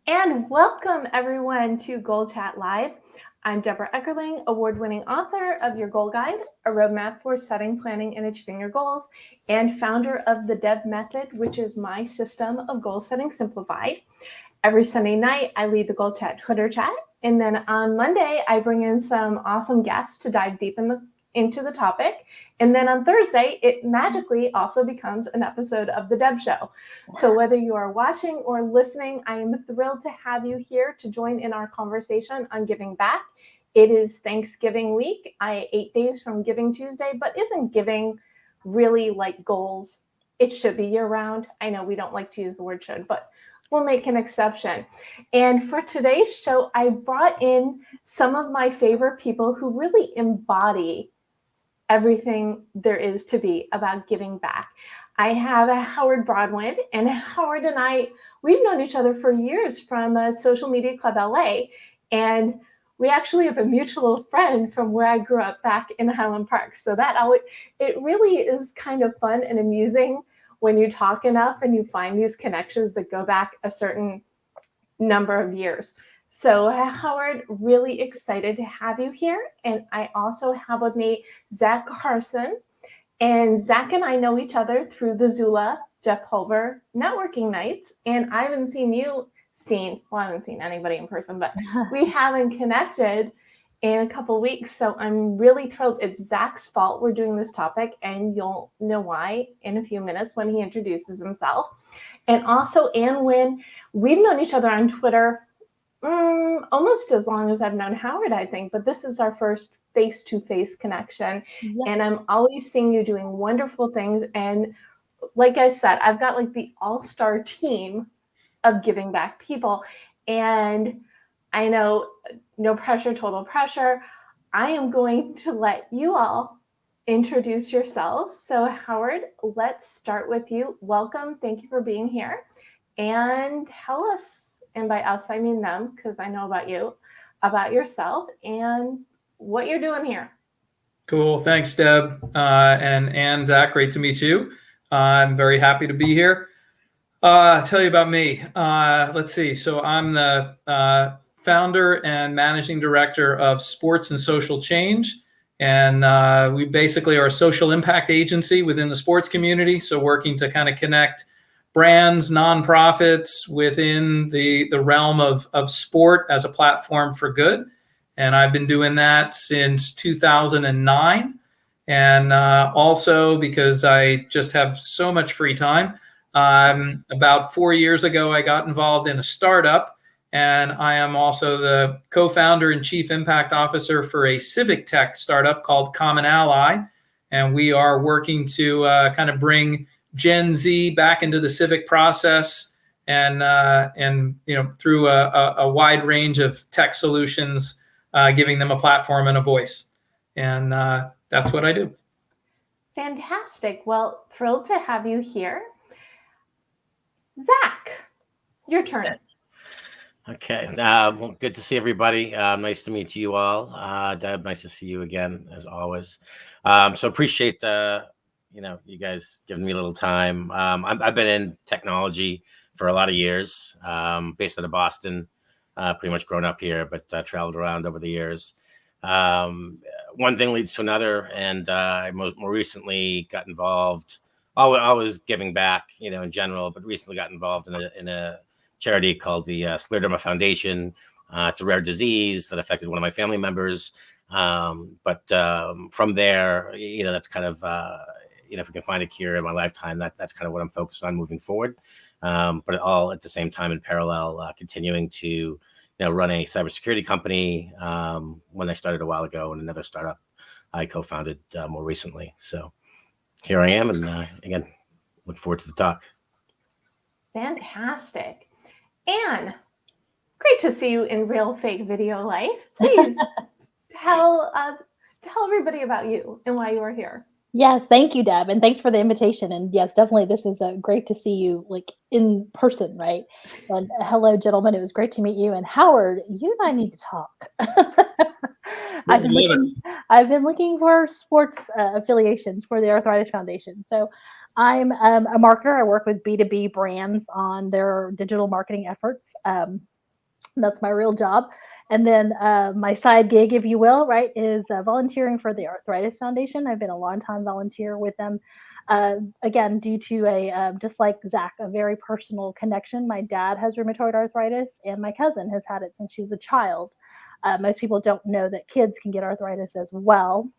And welcome everyone to Goal Chat Live. I'm Debra Eckerling, award-winning author of Your Goal Guide, a roadmap for setting, planning, and achieving your goals, and founder of the DEB Method, which is my system of goal setting simplified. Every Sunday night, I lead the Goal Chat Twitter chat, and then on Monday, I bring in some awesome guests to dive deep into the topic. And then on Thursday, it magically also becomes an episode of The Deb Show. So whether you are watching or listening, I am thrilled to have you here to join in our conversation on giving back. It is Thanksgiving week. 8 days from Giving Tuesday, but isn't giving really like goals? It should be year round. I know we don't like to use the word should, but we'll make an exception. And for today's show, I brought in some of my favorite people who really embody everything there is to be about giving back. I have a Howard Brodwin, and Howard and I, we've known each other for years from Social Media Club LA, and we actually have a mutual friend from where I grew up back in Highland Park. So it really is kind of fun and amusing when you talk enough and you find these connections that go back a certain number of years. So Howard, really excited to have you here. And I also have with me Zak Karsan. And Zak and I know each other through the Zula Jeff Pulver networking nights. And I haven't seen anybody in person, but we haven't connected in a couple of weeks. So I'm really thrilled. It's Zak's fault we're doing this topic, and you'll know why in a few minutes when he introduces himself. And also Anh Nguyen, we've known each other on Twitter almost as long as I've known Howard, I think, but this is our first face-to-face connection. Yep. And I'm always seeing you doing wonderful things. And like I said, I've got like the all-star team of giving back people. And I know, no pressure, total pressure. I am going to let you all introduce yourselves. So Howard, let's start with you. Welcome. Thank you for being here. And tell us, and by us, I mean them, because I know about you, about yourself and what you're doing here. Cool. Thanks, Deb. And Zak, great to meet you. I'm very happy to be here. I'll tell you about me. Let's see. So I'm the founder and managing director of Sports and Social Change. And we basically are a social impact agency within the sports community. So working to kind of connect brands, nonprofits within the realm of sport as a platform for good. And I've been doing that since 2009. And also because I just have so much free time, about 4 years ago, I got involved in a startup, and I am also the co-founder and chief impact officer for a civic tech startup called CommonAlly. And we are working to kind of bring Gen Z back into the civic process and through a wide range of tech solutions, giving them a platform and a voice. And that's what I do. Fantastic. Well, thrilled to have you here. Zak, your turn. Okay. Well, good to see everybody. Nice to meet you all. Deb, nice to see you again, as always. So appreciate you guys giving me a little time. I've been in technology for a lot of years, based out of Boston, pretty much grown up here, but traveled around over the years. One thing leads to another, and I more recently got involved. Always giving back, in general, but recently got involved in a charity called the Scleroderma Foundation. It's a rare disease that affected one of my family members. But from there, that's kind of, if we can find a cure in my lifetime, that's kind of what I'm focused on moving forward. But all at the same time, in parallel, continuing to run a cybersecurity company, when I started a while ago, and another startup I co-founded more recently. So here I am, and again, look forward to the talk. Fantastic. Anne, great to see you in real fake video life. Please tell everybody about you and why you are here. Yes, thank you, Deb, and thanks for the invitation. And yes, definitely, this is great to see you like in person, right? And hello, gentlemen. It was great to meet you. And Howard, you and I need to talk. I've been looking for sports affiliations for the Arthritis Foundation. So I'm a marketer. I work with B2B brands on their digital marketing efforts. That's my real job. And then my side gig, if you will, right, is volunteering for the Arthritis Foundation. I've been a long time volunteer with them. Again, due to just like Zach, a very personal connection. My dad has rheumatoid arthritis, and my cousin has had it since she was a child. Most people don't know that kids can get arthritis as well.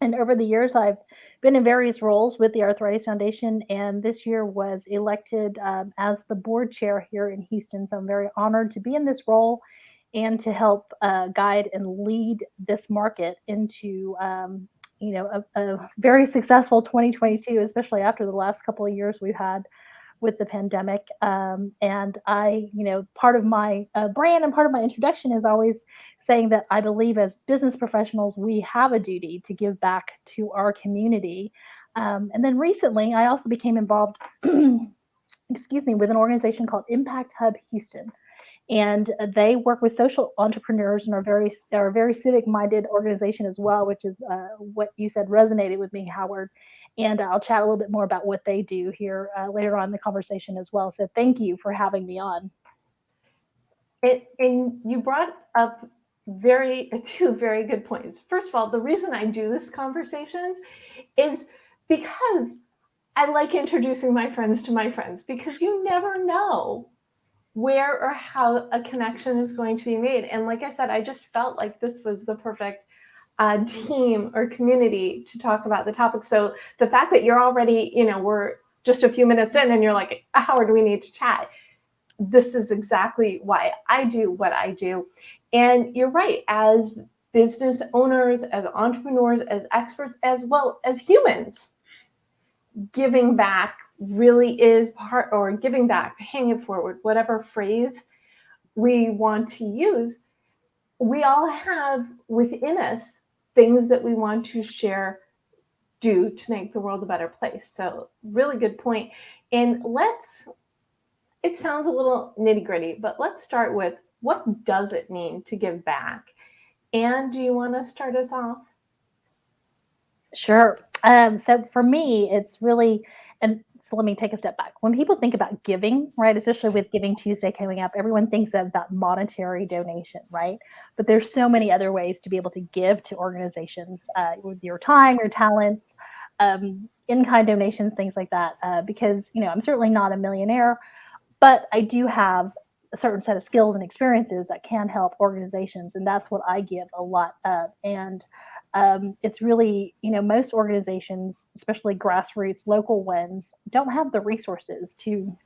And over the years, I've been in various roles with the Arthritis Foundation, and this year was elected as the board chair here in Houston. So I'm very honored to be in this role and to help guide and lead this market into, a very successful 2022, especially after the last couple of years we've had with the pandemic. And I, part of my brand and part of my introduction is always saying that I believe as business professionals, we have a duty to give back to our community. And then recently, I also became involved, with an organization called Impact Hub Houston. And they work with social entrepreneurs and are a very civic-minded organization as well, which is what you said resonated with me, Howard. And I'll chat a little bit more about what they do here later on in the conversation as well. So thank you for having me on. And you brought up two very good points. First of all, the reason I do this conversations is because I like introducing my friends to my friends, because you never know where or how a connection is going to be made. And like I said, I just felt like this was the perfect team or community to talk about the topic. So the fact that you're already, we're just a few minutes in and you're like, Howard, we need to chat. This is exactly why I do what I do. And you're right, as business owners, as entrepreneurs, as experts, as well as humans, giving back really is part, or giving back, paying it forward, whatever phrase we want to use. We all have within us things that we want to share, do to make the world a better place. So really good point. And it sounds a little nitty gritty, but let's start with, what does it mean to give back? And do you want to start us off? Sure. So for me, it's really, and so let me take a step back. When people think about giving, right, especially with Giving Tuesday coming up, everyone thinks of that monetary donation, right? But there's so many other ways to be able to give to organizations with your time, your talents, in-kind donations, things like that. Because, I'm certainly not a millionaire, but I do have a certain set of skills and experiences that can help organizations. And that's what I give a lot of. And it's really, most organizations, especially grassroots, local ones, don't have the resources to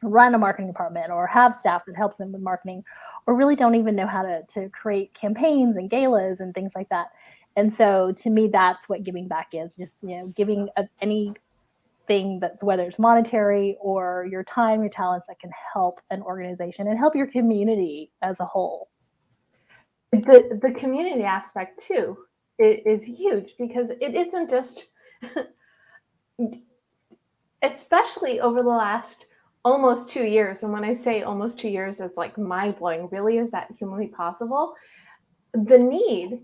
run a marketing department or have staff that helps them with marketing, or really don't even know how to create campaigns and galas and things like that. And so to me, that's what giving back is, just, giving anything that's, whether it's monetary or your time, your talents, that can help an organization and help your community as a whole. The community aspect too is huge, because it isn't just, especially over the last almost 2 years. And when I say almost 2 years, it's like mind blowing. Really, is that humanly possible? The need,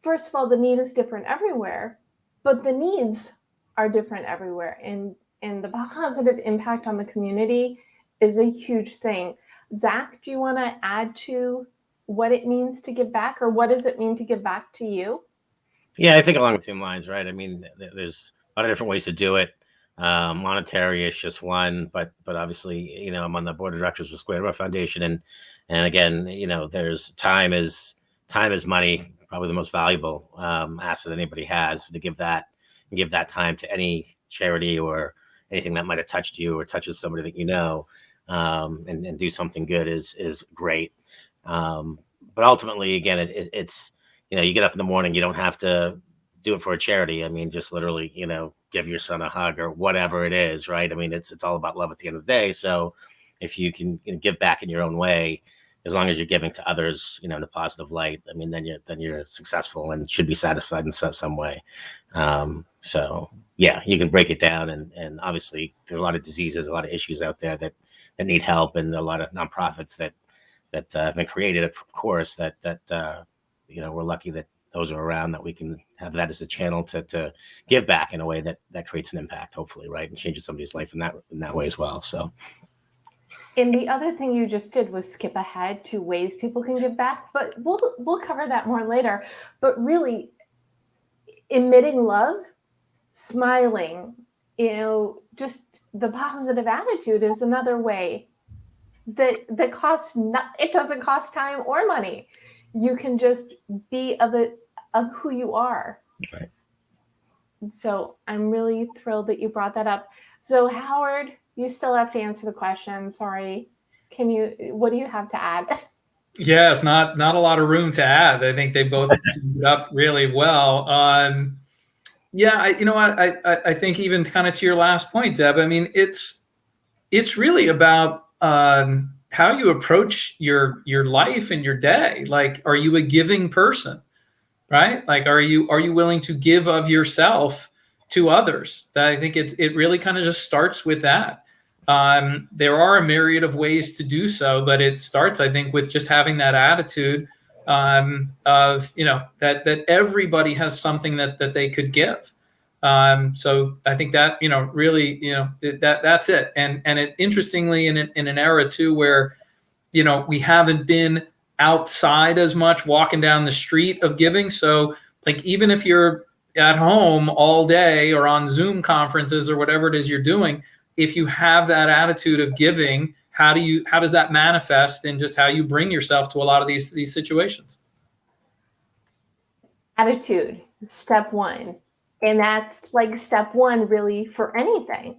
first of all, the need is different everywhere, but the needs are different everywhere. And the positive impact on the community is a huge thing. Zach, do you want to add to what it means to give back, or what does it mean to give back to you? Yeah, I think along the same lines, right? I mean, there's a lot of different ways to do it. Monetary is just one, but obviously, I'm on the board of directors of Scleroderma Foundation, and again, there's time is money, probably the most valuable asset anybody has, to give that time to any charity or anything that might have touched you or touches somebody that and do something good is great. But ultimately, again, it's you get up in the morning, you don't have to do it for a charity. I mean, just literally, give your son a hug or whatever it is, right? I mean, it's all about love at the end of the day. So if you can give back in your own way, as long as you're giving to others, in a positive light, I mean, then you're successful and should be satisfied in some way. So yeah, you can break it down, and obviously there are a lot of diseases, a lot of issues out there that need help, and a lot of nonprofits that have been created, of course, that we're lucky that those are around, that we can have that as a channel to give back in a way that creates an impact, hopefully, right, and changes somebody's life in that way as well. So And the other thing you just did was skip ahead to ways people can give back, but we'll cover that more later. But really, emitting love, smiling, just the positive attitude is another way that costs it doesn't cost time or money. You can just be of who you are. Right. So I'm really thrilled that you brought that up. So Howard, you still have to answer the question. Sorry. What do you have to add? Yes, not a lot of room to add. I think they both summed it up really well. Yeah, I think even kind of to your last point, Deb, I mean, it's really about how you approach your life and your day. Like, are you a giving person, right? Like, are you willing to give of yourself to others? That I think it really kind of just starts with that. There are a myriad of ways to do so, but it starts, I think, with just having that attitude of that everybody has something that they could give. So I think that really that's it. And it interestingly in an era too where we haven't been outside as much, walking down the street of giving. So like even if you're at home all day or on Zoom conferences or whatever it is you're doing, if you have that attitude of giving, how does that manifest in just how you bring yourself to a lot of these situations? Attitude, step one. And that's like step one really for anything,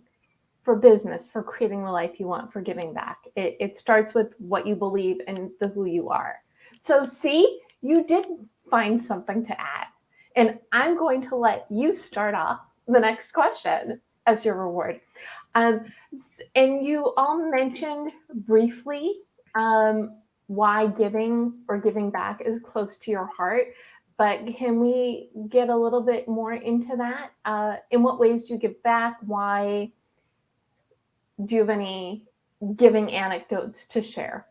for business, for creating the life you want, for giving back. It starts with what you believe and who you are. So see, you did find something to add. And I'm going to let you start off the next question as your reward. And you all mentioned briefly why giving or giving back is close to your heart. But can we get a little bit more into that? In what ways do you give back? Why? Do you have any giving anecdotes to share?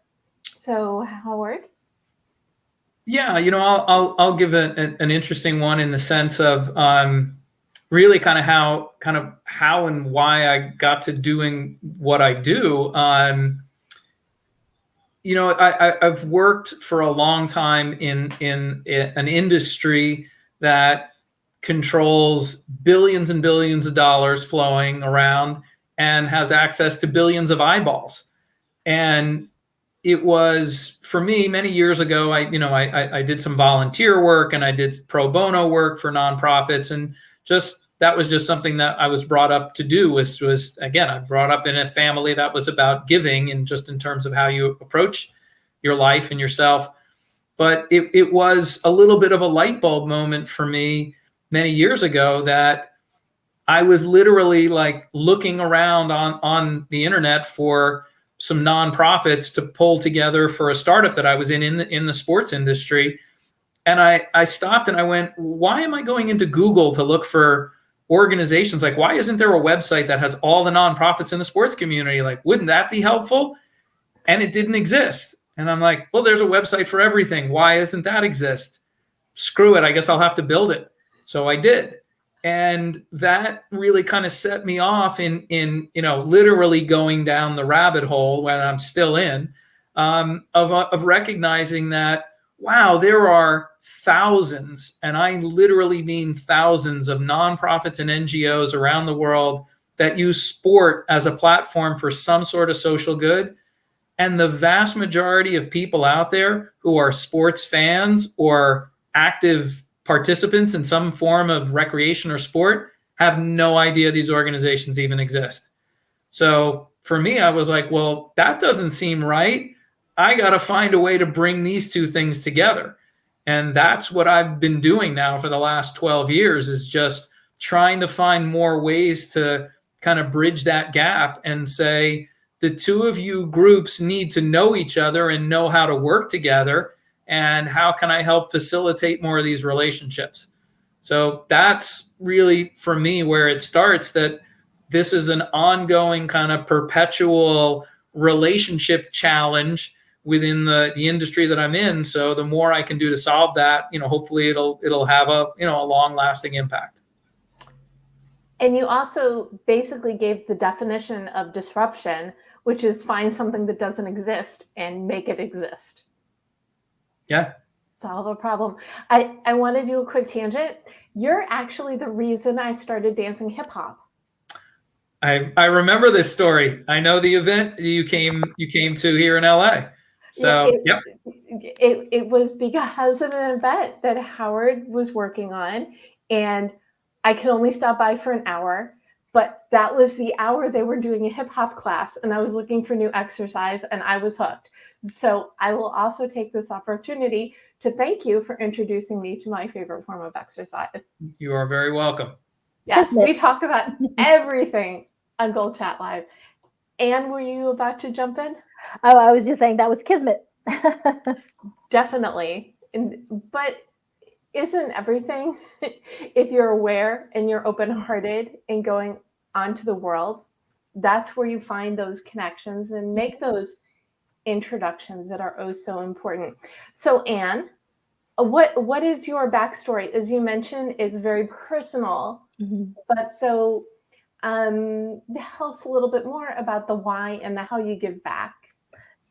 So, Howard? Yeah, I'll give an interesting one in the sense of really kind of how and why I got to doing what I do. I've worked for a long time in an industry that controls billions and billions of dollars flowing around and has access to billions of eyeballs. And it was, for me, many years ago, I did some volunteer work and I did pro bono work for nonprofits, and that was just something that I was brought up to do. Was again, I brought up in a family that was about giving, and just in terms of how you approach your life and yourself. But it was a little bit of a light bulb moment for me many years ago that I was literally like looking around on the internet for some nonprofits to pull together for a startup that I was in the sports industry. And I stopped and I went, why am I going into Google to look for organizations? Like, why isn't there a website that has all the nonprofits in the sports community? Like, wouldn't that be helpful? And it didn't exist. And I'm like, well, there's a website for everything. Why doesn't that exist? Screw it. I guess I'll have to build it. So I did. And that really kind of set me off in literally going down the rabbit hole, where I'm still in, of recognizing that, wow, there are thousands, and I literally mean thousands, of nonprofits and NGOs around the world that use sport as a platform for some sort of social good. And the vast majority of people out there who are sports fans or active participants in some form of recreation or sport have no idea these organizations even exist. So for me, I was like, well, that doesn't seem right. I got to find a way to bring these two things together. And that's what I've been doing now for the last 12 years, is just trying to find more ways to kind of bridge that gap and say, the two of you groups need to know each other and know how to work together. And how can I help facilitate more of these relationships? So that's really, for me, where it starts, that this is an ongoing kind of perpetual relationship challenge within the industry that I'm in. So the more I can do to solve that, hopefully it'll have a long lasting impact. And you also basically gave the definition of disruption, which is find something that doesn't exist and make it exist. Yeah. Solve a problem. I want to do a quick tangent. You're actually the reason I started dancing hip hop. I remember this story. I know the event you came to here in LA. So yeah, it was because of an event that Howard was working on, and I could only stop by for an hour, but that was the hour they were doing a hip hop class, and I was looking for new exercise, and I was hooked. So I will also take this opportunity to thank you for introducing me to my favorite form of exercise. You are very welcome. Yes, we talk about everything on Gold Chat Live. Anne, were you about to jump in? Oh, I was just saying that was kismet. Definitely. But isn't everything, if you're aware and you're open-hearted and going onto the world, that's where you find those connections and make those introductions that are oh so important. So Anne, what is your backstory? As you mentioned, it's very personal, but so tell us a little bit more about the why and the how you give back.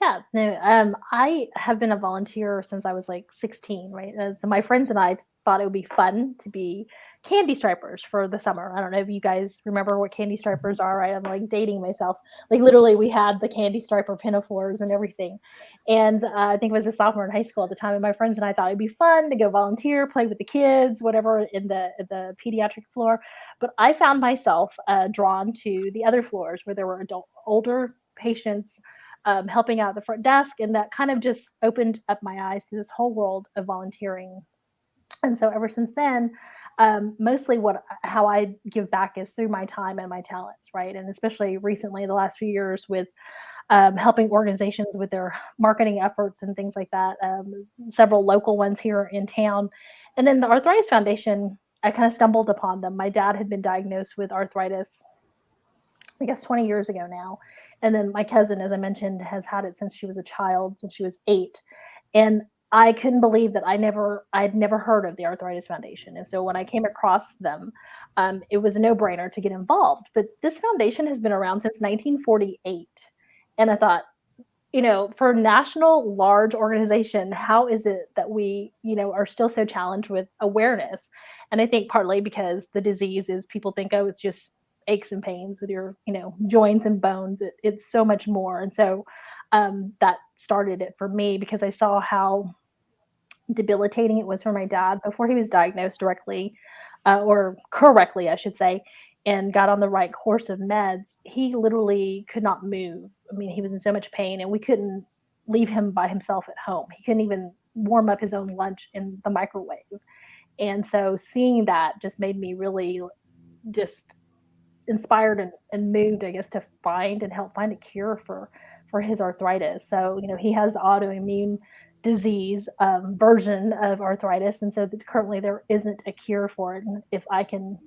Yeah, no, I have been a volunteer since I was like 16, right? So my friends and I thought it would be fun to be candy stripers for the summer. I don't know if you guys remember what candy stripers are, right? I'm like dating myself. Like literally we had the candy striper pinafores and everything. And I think it was a sophomore in high school at the time. And my friends and I thought it'd be fun to go volunteer, play with the kids, whatever, in the pediatric floor. But I found myself drawn to the other floors where there were older patients helping out at the front desk. And that kind of just opened up my eyes to this whole world of volunteering. And so ever since then, mostly how I give back is through my time and my talents, right? And especially recently, the last few years with helping organizations with their marketing efforts and things like that, several local ones here in town. And then the Arthritis Foundation, I kind of stumbled upon them. My dad had been diagnosed with arthritis, I guess 20 years ago now. And then my cousin, as I mentioned, has had it since she was a child, since she was 8. And I couldn't believe that I'd never heard of the Arthritis Foundation. And so when I came across them, it was a no-brainer to get involved. But this foundation has been around since 1948. And I thought, for a national large organization, how is it that we, are still so challenged with awareness? And I think partly because the disease is people think, oh, it's just aches and pains with your, joints and bones. It's so much more. And so that started it for me because I saw how debilitating it was for my dad before he was diagnosed directly or correctly, I should say, and got on the right course of meds. He literally could not move. I mean, he was in so much pain and we couldn't leave him by himself at home. He couldn't even warm up his own lunch in the microwave. And so seeing that just made me really just inspired and moved, I guess, to help find a cure for his arthritis. So, he has the autoimmune disease version of arthritis. And so currently there isn't a cure for it. And if I can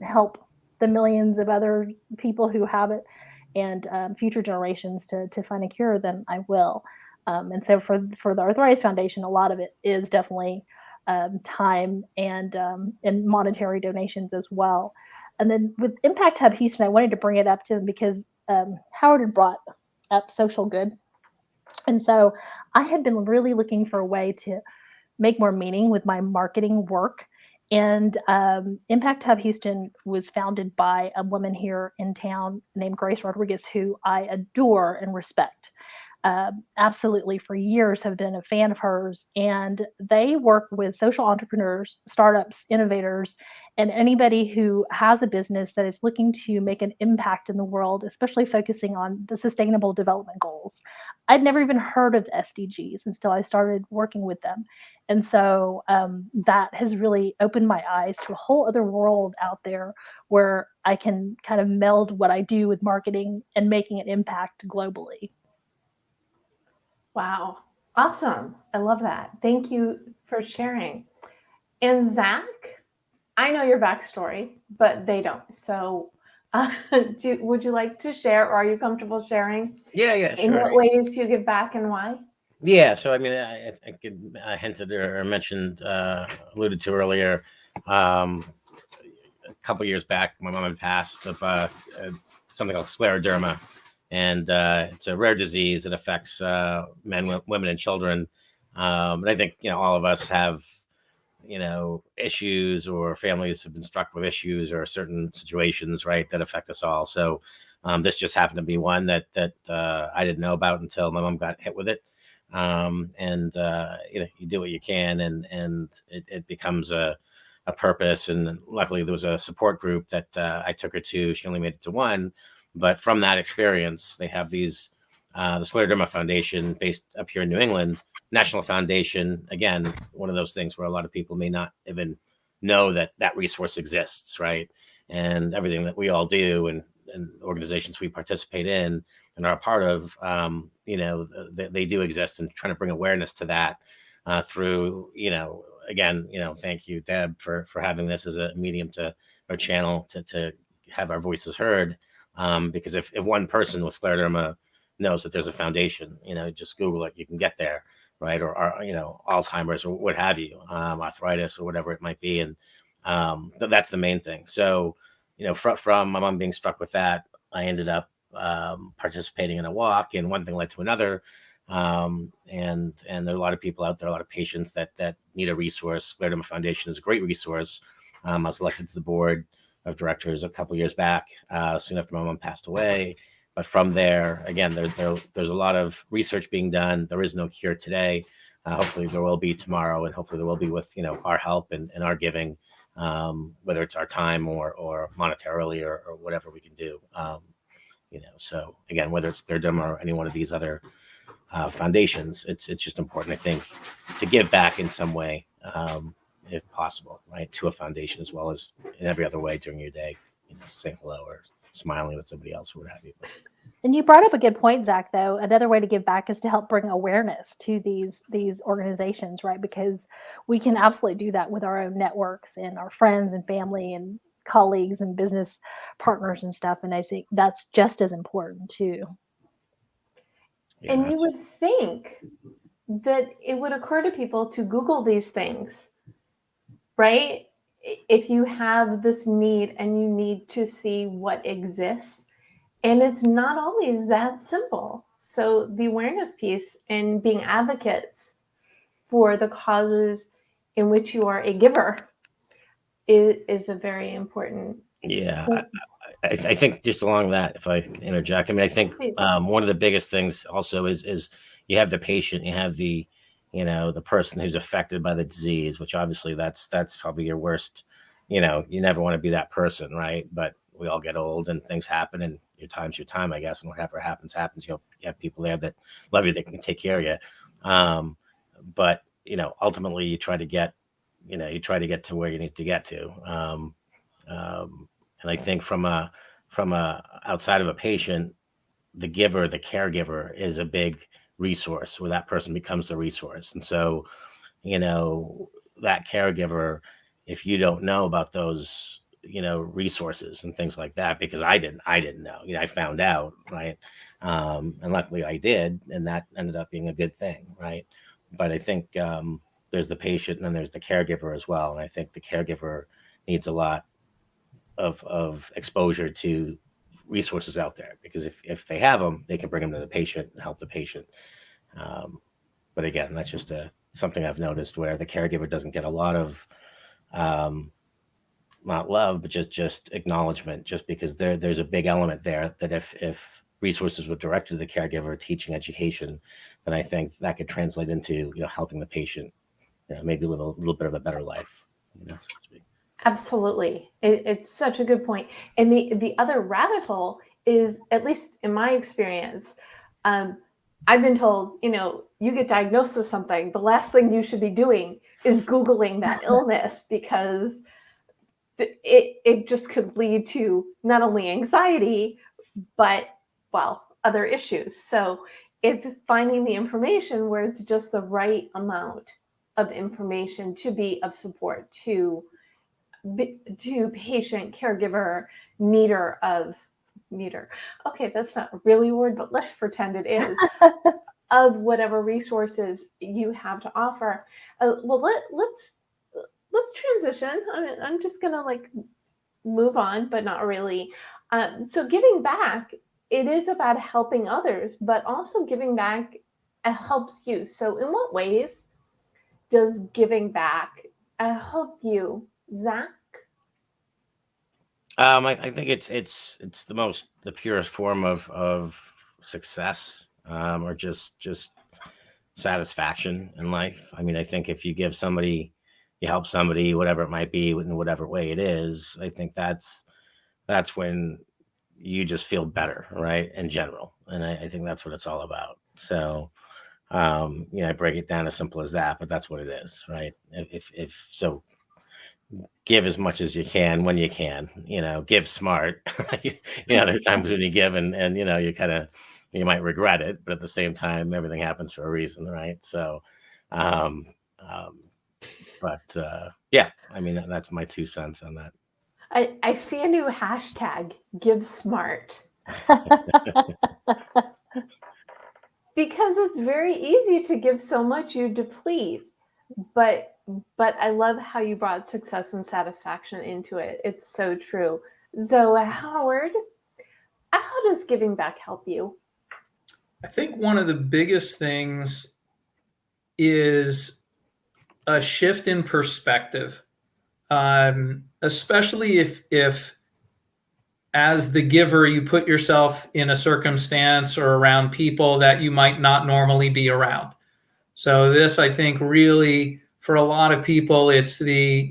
help the millions of other people who have it and future generations to find a cure, then I will. And so for the Arthritis Foundation, a lot of it is definitely time and monetary donations as well. And then with Impact Hub Houston, I wanted to bring it up to them because Howard had brought up social good. And so I had been really looking for a way to make more meaning with my marketing work. And Impact Hub Houston was founded by a woman here in town named Grace Rodriguez, who I adore and respect. Absolutely, for years have been a fan of hers. And they work with social entrepreneurs, startups, innovators, and anybody who has a business that is looking to make an impact in the world, especially focusing on the Sustainable Development Goals. I'd never even heard of the SDGs until I started working with them. And so that has really opened my eyes to a whole other world out there where I can kind of meld what I do with marketing and making an impact globally. Wow. Awesome. I love that. Thank you for sharing. And Zak, I know your backstory, but they don't. So would you like to share, or are you comfortable sharing? Yeah, sure. In what ways you give back and why? Yeah, so I mean, I hinted or mentioned, alluded to earlier, a couple years back, my mom had passed of something called Scleroderma and it's a rare disease that affects men, women, and children. And I think all of us have issues, or families have been struck with issues or certain situations, right, that affect us all. So this just happened to be one that I didn't know about until my mom got hit with it. And you do what you can, and it becomes a purpose. And luckily there was a support group that I took her to. She only made it to one, but from that experience, they have these the Scleroderma Foundation, based up here in New England, national foundation. Again, one of those things where a lot of people may not even know that that resource exists, right? And everything that we all do, and organizations we participate in and are a part of, they do exist, and trying to bring awareness to that through, again, thank you, Deb, for having this as a medium to, or channel to have our voices heard. Because if one person with scleroderma knows that there's a foundation, just Google it, you can get there, right? Or Alzheimer's, or what have you, arthritis, or whatever it might be. And that's the main thing. So, from my mom being struck with that, I ended up participating in a walk, and one thing led to another. And there are a lot of people out there, a lot of patients that need a resource. Scleroderma Foundation is a great resource. I was elected to the board of directors a couple years back, soon after my mom passed away. But from there, again, there's a lot of research being done. There is no cure today. Hopefully there will be tomorrow, and hopefully there will be with our help and our giving, whether it's our time or monetarily or whatever we can do. So again, whether it's Scleroderma or any one of these other foundations, it's just important, I think, to give back in some way, if possible, right, to a foundation, as well as in every other way during your day, saying hello or smiling with somebody else, or what have you. And you brought up a good point, Zach, though. Another way to give back is to help bring awareness to these organizations, right? Because we can absolutely do that with our own networks and our friends and family and colleagues and business partners and stuff. And I think that's just as important too. Yeah, and you would think that it would occur to people to Google these things, right? If you have this need and you need to see what exists, and it's not always that simple. So the awareness piece and being advocates for the causes in which you are a giver is a very important. Yeah, I think just along that, if I can interject, I think one of the biggest things also is you have the patient, you have the the person who's affected by the disease, which obviously that's probably your worst. You never want to be that person, right? But we all get old and things happen, and your time's your time, I guess. And whatever happens. You have people there that love you, that can take care of you. But ultimately, you try to get to where you need to get to. And I think from a outside of a patient, the giver, the caregiver, is a big resource, where that person becomes the resource. And so, that caregiver, if you don't know about those, resources and things like that, because I didn't know, I found out, right. And luckily I did, and that ended up being a good thing. Right. But I think there's the patient, and then there's the caregiver as well. And I think the caregiver needs a lot of exposure to resources out there, because if they have them, they can bring them to the patient and help the patient. But again, that's just something I've noticed, where the caregiver doesn't get a lot of not love, but just acknowledgement, just because there's a big element there that if resources were directed to the caregiver, teaching, education, then I think that could translate into helping the patient maybe live a little bit of a better life. So to speak. Absolutely. It's such a good point. And the other rabbit hole is, at least in my experience, I've been told, you get diagnosed with something, the last thing you should be doing is Googling that illness, because it just could lead to not only anxiety, but, other issues. So it's finding the information where it's just the right amount of information to be of support to patient, caregiver, needer. Okay, that's not really a word, but let's pretend it is. Of whatever resources you have to offer. Let's transition. I'm just gonna move on, but not really. So giving back it is about helping others, but also giving back helps you. So in what ways does giving back help you, Zak? I think it's the purest form of success, or just satisfaction in life. I mean, I think if you help somebody, whatever it might be, in whatever way it is, I think that's when you just feel better, right? In general. And I think that's what it's all about. So, I break it down as simple as that, but that's what it is, right? If so, give as much as you can when you can, give smart. There's times when you give and you might regret it, but at the same time, everything happens for a reason, right? So, um, um, yeah, I mean, that's my 2 cents on that. I see a new hashtag, give smart. Because it's very easy to give so much you deplete. But I love how you brought success and satisfaction into it. It's so true. So Howard, how does giving back help you? I think one of the biggest things is a shift in perspective, especially if as the giver, you put yourself in a circumstance or around people that you might not normally be around. So this, I think, really, for a lot of people, it's the,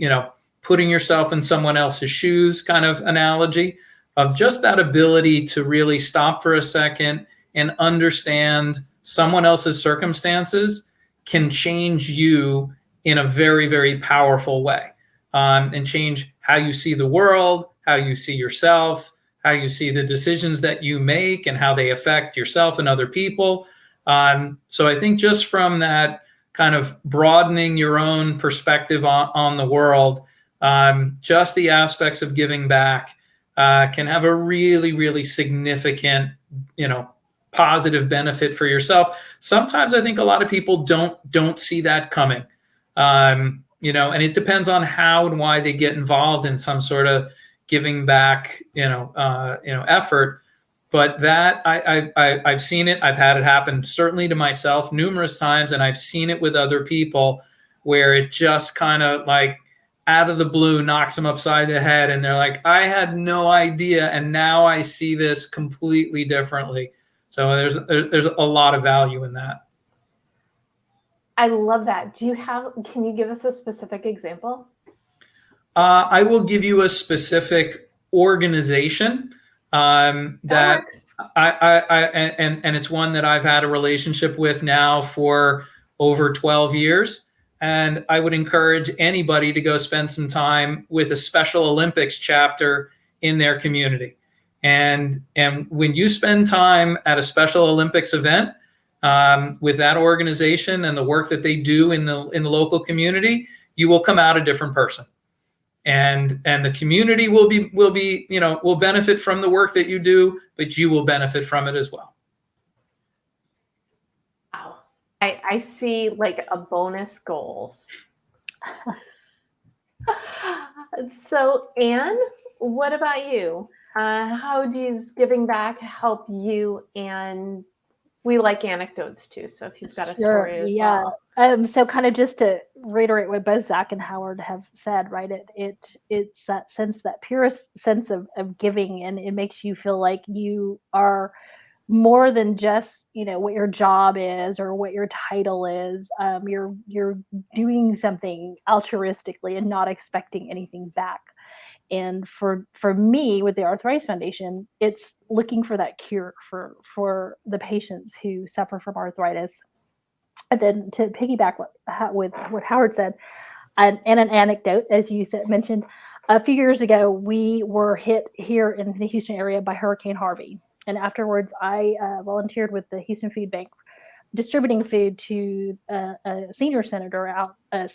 putting yourself in someone else's shoes kind of analogy of just that ability to really stop for a second and understand someone else's circumstances can change you in a very, very powerful way, and change how you see the world, how you see yourself, how you see the decisions that you make and how they affect yourself and other people. So I think just from that kind of broadening your own perspective on the world, just the aspects of giving back can have a really, really significant, positive benefit for yourself. Sometimes I think a lot of people don't see that coming, and it depends on how and why they get involved in some sort of giving back, effort. But that I've seen it. I've had it happen certainly to myself numerous times, and I've seen it with other people where it just kind of like out of the blue knocks them upside the head, and they're like, "I had no idea, and now I see this completely differently." So there's a lot of value in that. I love that. Can you give us a specific example? I will give you a specific organization that and it's one that I've had a relationship with now for over 12 years. And I would encourage anybody to go spend some time with a Special Olympics chapter in their community. And when you spend time at a Special Olympics event with that organization and the work that they do in the local community, you will come out a different person. And the community will benefit from the work that you do, but you will benefit from it as well. Wow. I see like a bonus goals. So Anne, what about you? How does giving back help you? And we like anecdotes too. So if you've got a story as well. So kind of just to reiterate what both Zak and Howard have said, right? It's that sense, that purest sense of giving, and it makes you feel like you are more than just, what your job is or what your title is. You're doing something altruistically and not expecting anything back. And for me, with the Arthritis Foundation, it's looking for that cure for the patients who suffer from arthritis. And then to piggyback with what Howard said, and an anecdote, as you mentioned, a few years ago, we were hit here in the Houston area by Hurricane Harvey. And afterwards, I volunteered with the Houston Food Bank, distributing food to a senior center out in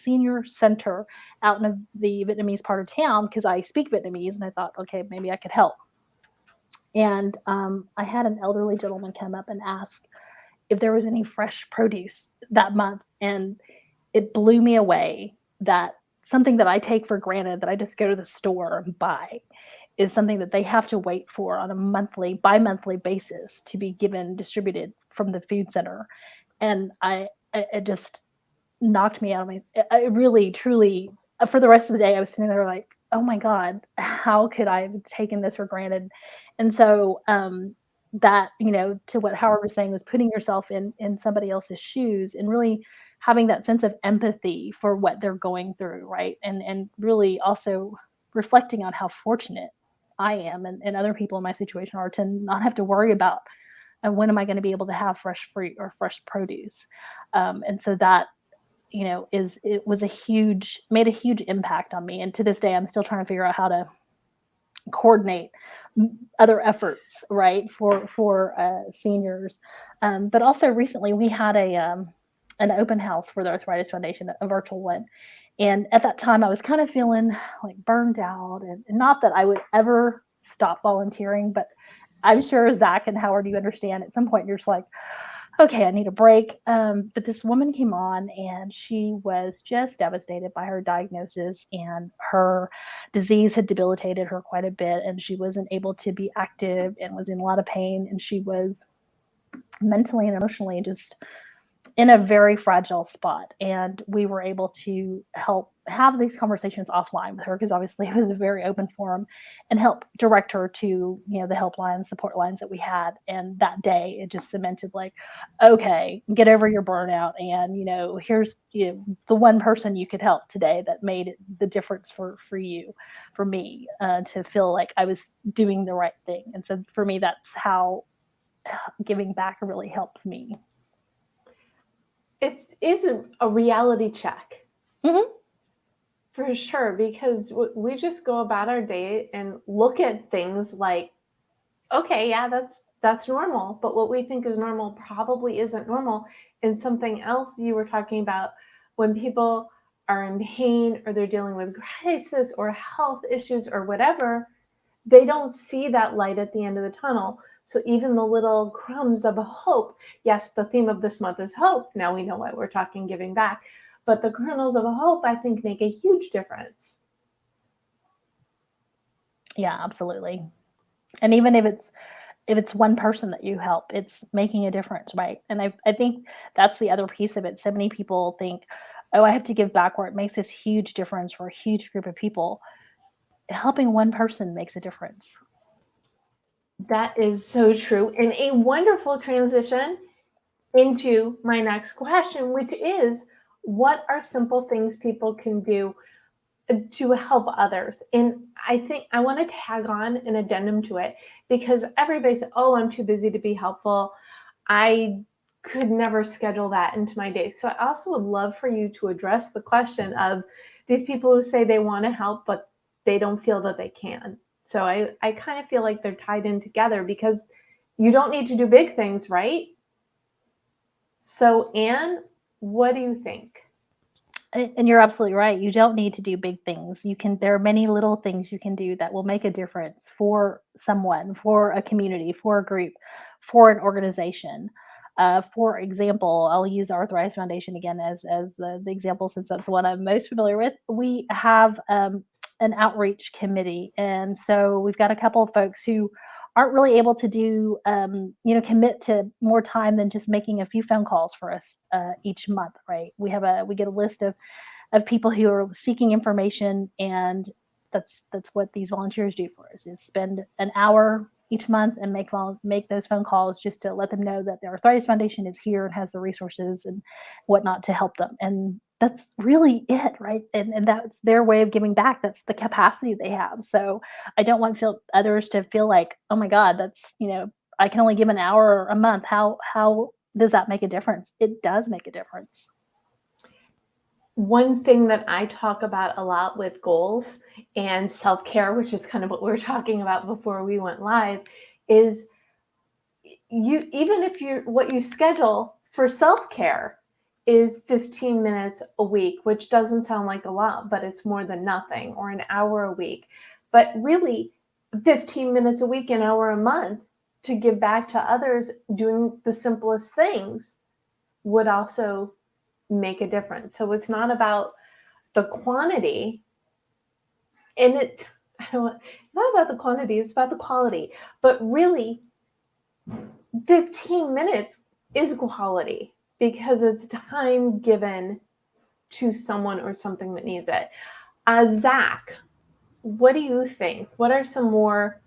the Vietnamese part of town, because I speak Vietnamese, and I thought, okay, maybe I could help. And I had an elderly gentleman come up and ask if there was any fresh produce that month. And it blew me away that something that I take for granted, that I just go to the store and buy, is something that they have to wait for on a bi-monthly basis to be distributed from the food center. And it just knocked me out of my, I really, truly, for the rest of the day, I was sitting there like, oh my God, how could I have taken this for granted? And so that, to what Howard was saying, was putting yourself in somebody else's shoes and really having that sense of empathy for what they're going through, right? And really also reflecting on how fortunate I am and other people in my situation are to not have to worry about when am I going to be able to have fresh fruit or fresh produce. And so that, it made a huge impact on me. And to this day, I'm still trying to figure out how to coordinate other efforts, right, for seniors. But also recently we had an open house for the Arthritis Foundation, a virtual one. And at that time I was kind of feeling like burned out, and not that I would ever stop volunteering, but I'm sure Zach and Howard, you understand at some point you're just like, okay, I need a break. But this woman came on and she was just devastated by her diagnosis, and her disease had debilitated her quite a bit, and she wasn't able to be active and was in a lot of pain, and she was mentally and emotionally just in a very fragile spot. And we were able to help have these conversations offline with her, because obviously it was a very open forum, and help direct her to, the helpline support lines that we had. And that day it just cemented like, okay, get over your burnout. And, here's the one person you could help today that made the difference for me, to feel like I was doing the right thing. And so for me, that's how giving back really helps me. It is a reality check. Mm-hmm. For sure, because we just go about our day and look at things like, okay, yeah, that's normal, but what we think is normal probably isn't normal. And something else you were talking about, when people are in pain or they're dealing with crisis or health issues or whatever, they don't see that light at the end of the tunnel. So even the little crumbs of hope, yes, the theme of this month is hope. Now we know why we're talking giving back. But the kernels of hope, I think, make a huge difference. Yeah, absolutely. And even if it's one person that you help, it's making a difference, right? And I think that's the other piece of it. So many people think, oh, I have to give back, where it makes this huge difference for a huge group of people. Helping one person makes a difference. That is so true. And a wonderful transition into my next question, which is, what are simple things people can do to help others? And I think I want to tag on an addendum to it, because everybody says, oh, I'm too busy to be helpful. I could never schedule that into my day. So I also would love for you to address the question of these people who say they want to help, but they don't feel that they can. So I kind of feel like they're tied in together, because you don't need to do big things, right? So Anne, what do you think? And you're absolutely right. You don't need to do big things. There are many little things you can do that will make a difference for someone, for a community, for a group, for an organization. For example, I'll use the Arthritis Foundation again as the example, since that's the one I'm most familiar with. We have an outreach committee. And so we've got a couple of folks who aren't really able to do, commit to more time than just making a few phone calls for us each month, right? We get a list of people who are seeking information, and that's what these volunteers do for us, is spend an hour each month and make those phone calls just to let them know that the Arthritis Foundation is here and has the resources and whatnot to help them. And that's really it, right? And that's their way of giving back. That's the capacity they have. So I don't want others to feel like, oh my God, that's, I can only give an hour a month. How does that make a difference? It does make a difference. One thing that I talk about a lot with goals and self-care, which is kind of what we were talking about before we went live, is even if what you schedule for self-care is 15 minutes a week, which doesn't sound like a lot, but it's more than nothing, or an hour a week. But really, 15 minutes a week, an hour a month to give back to others doing the simplest things would also make a difference. So it's not about the quantity. And it's not about the quantity, it's about the quality. But really, 15 minutes is quality because it's time given to someone or something that needs it. Zak, what do you think? What are some more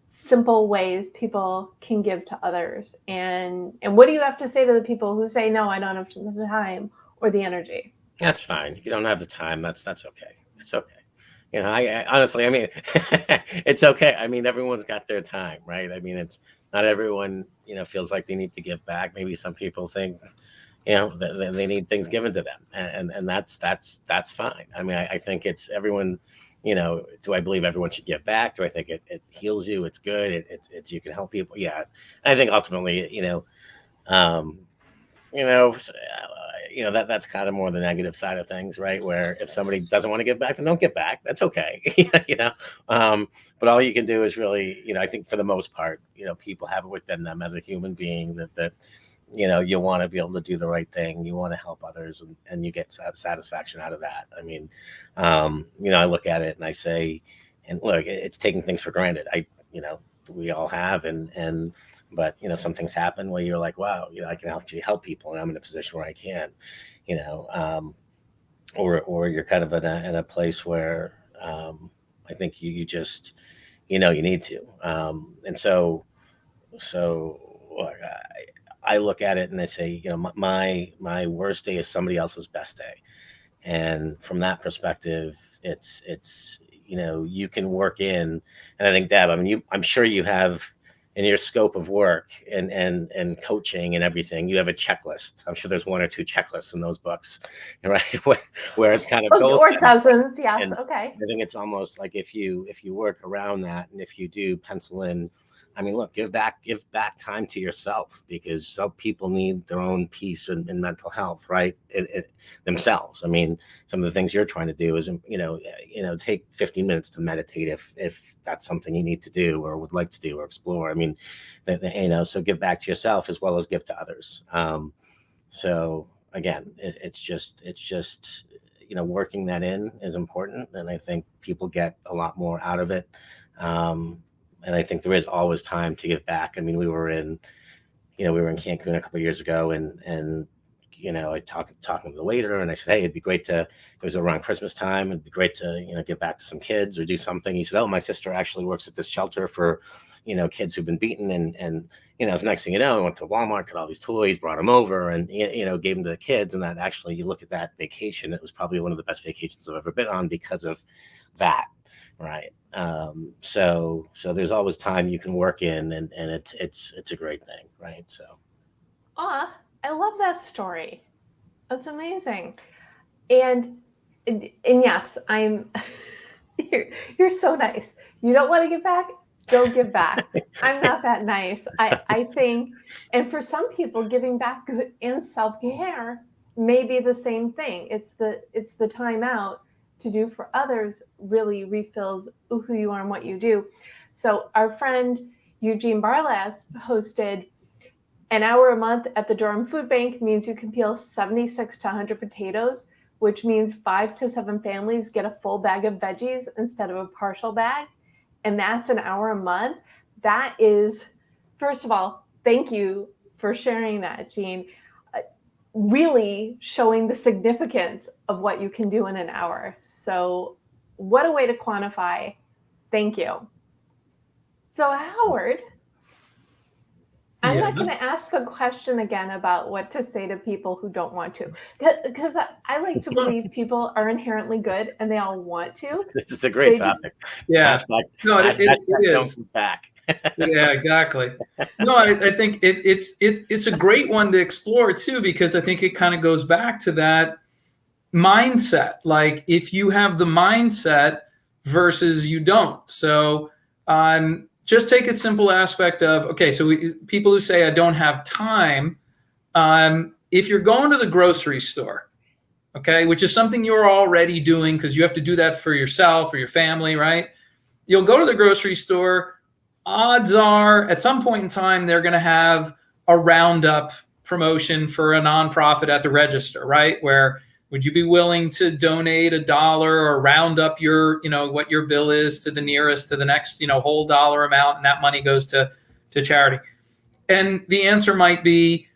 simple ways people can give to others? And what do you have to say to the people who say, no, I don't have the time or the energy? That's fine. If you don't have the time, that's okay. It's okay. You know, I honestly, I mean, it's okay. I mean, everyone's got their time, right? I mean, it's not everyone, you know, feels like they need to give back. Maybe some people think, you know, that they need things given to them, and that's fine. I mean, I think it's everyone. You know, do I believe everyone should give back? Do I think it heals you? It's good. It's you can help people. Yeah, I think ultimately, you know, that's kind of more the negative side of things, right? Where if somebody doesn't want to give back, then don't give back. That's okay. You know, but all you can do is really, you know, I think for the most part, you know, people have it within them as a human being that you know, you want to be able to do the right thing. You want to help others, and you get satisfaction out of that. I mean, you know, I look at it and I say, and look, it's taking things for granted. You know, we all have, but you know, some things happen where you're like, wow, you know, I can help people, and I'm in a position where I can, you know, or you're kind of in a place where I think you just, you know, you need to, and so I look at it and I say, you know, my worst day is somebody else's best day, and from that perspective, it's you know, you can work in, and I think Deb, I mean, I'm sure you have in your scope of work and coaching and everything, you have a checklist. I'm sure there's one or two checklists in those books, right? where it's kind of or dozens, yes, and okay. I think it's almost like if you work around that, and if you do pencil in. I mean, look, give back time to yourself, because some people need their own peace and mental health, right? Themselves. I mean, some of the things you're trying to do is, you know, take 15 minutes to meditate if that's something you need to do or would like to do or explore. I mean, you know, so give back to yourself as well as give to others. So again, it's just, you know, working that in is important, and I think people get a lot more out of it. And I think there is always time to give back. I mean, we were in Cancun a couple of years ago, and you know, I talking to the waiter, and I said, hey, it'd be great it was around Christmas time, it'd be great to, you know, give back to some kids or do something. He said, oh, my sister actually works at this shelter for, you know, kids who've been beaten, and you know, the next thing you know, I went to Walmart, got all these toys, brought them over, and you know, gave them to the kids. And that actually, you look at that vacation, it was probably one of the best vacations I've ever been on because of that. Right. So there's always time you can work in, and it's a great thing. Right. So. I love that story. That's amazing. And yes, you're so nice. You don't want to give back? Don't give back. I'm not that nice. I think, and for some people, giving back and self-care may be the same thing. It's the time out to do for others really refills who you are and what you do. So our friend Eugene Barlas hosted an hour a month at the Durham Food Bank means you can peel 76 to 100 potatoes, which means 5 to 7 families get a full bag of veggies instead of a partial bag. And that's an hour a month. That is, first of all, thank you for sharing that, Jean. Really showing the significance of what you can do in an hour. So what a way to quantify. Thank you. So Howard, I'm not going to ask the question again about what to say to people who don't want to, because I like to believe people are inherently good and they all want to. This is a great topic. Yeah. It is. Back. Yeah, exactly. No, I think it's a great one to explore too, because I think it kind of goes back to that mindset. Like if you have the mindset versus you don't. So just take a simple aspect of, okay, so people who say I don't have time, if you're going to the grocery store, okay, which is something you're already doing because you have to do that for yourself or your family, right? You'll go to the grocery store. Odds are at some point in time, they're going to have a roundup promotion for a nonprofit at the register, right? Where Would you be willing to donate $1 or round up your, what your bill is to the nearest, to the next, whole dollar amount, and that money goes to charity? And the answer might be,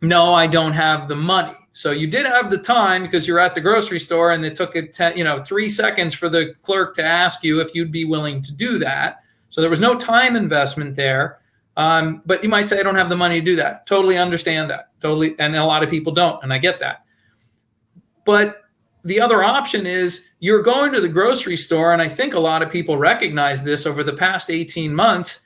no, I don't have the money. So you did have the time because you're at the grocery store and it took 3 seconds for the clerk to ask you if you'd be willing to do that. So there was no time investment there. But you might say, I don't have the money to do that. Totally understand that. Totally. And a lot of people don't. And I get that. But the other option is you're going to the grocery store. And I think a lot of people recognize this over the past 18 months.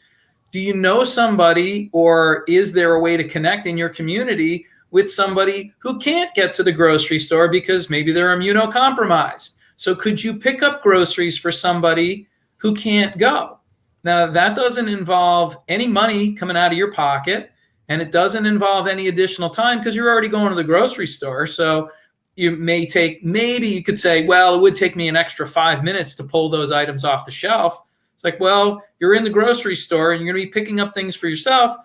Do you know somebody, or is there a way to connect in your community with somebody who can't get to the grocery store because maybe they're immunocompromised? So could you pick up groceries for somebody who can't go? Now, that doesn't involve any money coming out of your pocket, and it doesn't involve any additional time because you're already going to the grocery store. So you maybe you could say, well, it would take me an extra 5 minutes to pull those items off the shelf. It's like, well, you're in the grocery store and you're going to be picking up things for yourself.